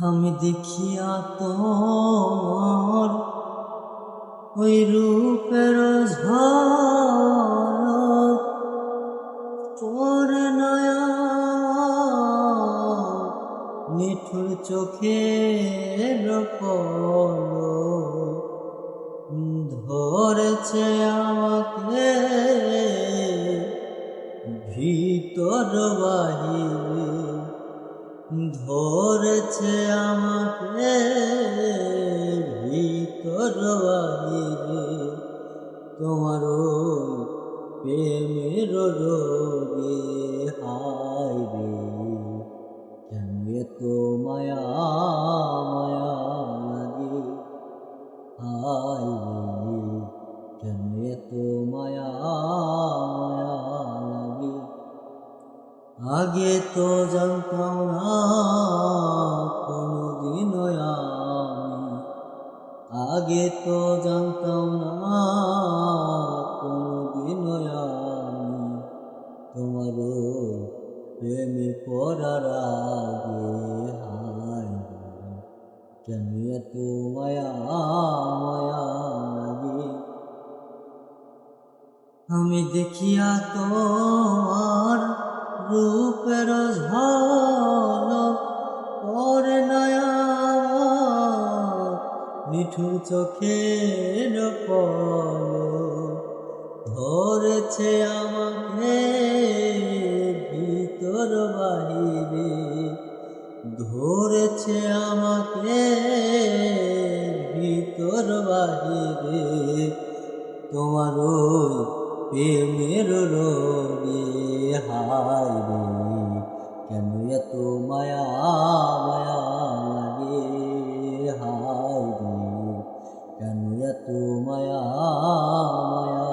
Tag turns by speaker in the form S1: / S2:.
S1: আমি দেখিয়া তোমার ওই রূপের ঝলক পরে নয়া নিঠুর চোখের পলক ধরেছে আমাকে ভিতর বাহিরে, ধরেছে আমাকে ভিতর বাহিরে। তোমার প্রেমের রোগে হায় রে, কেন এত মায়া মায়া লাগে, হায় রে কেন এত মায়া মায়া লাগে। আগে তো জানতাম না কোনদিনও আমি, আগে তো জানতাম না কোনদিনও আমি তোমার প্রেমে পড়ার আগে, হায় কেন এত মায়া মায়া লাগে। আমি দেখিয়া তোমার রূপের ঝলক পরে নয়া নিঠুর চোখের পলক ধরেছে আমাকে ভিতর বাহিরে, ধরেছে আমাকে ভিতর বাহিরে। তোমার প্রেমের রোগে হায় রে, কেন এত মায়া মায়া লাগে, হায় রে কেন এত মায়া মায়া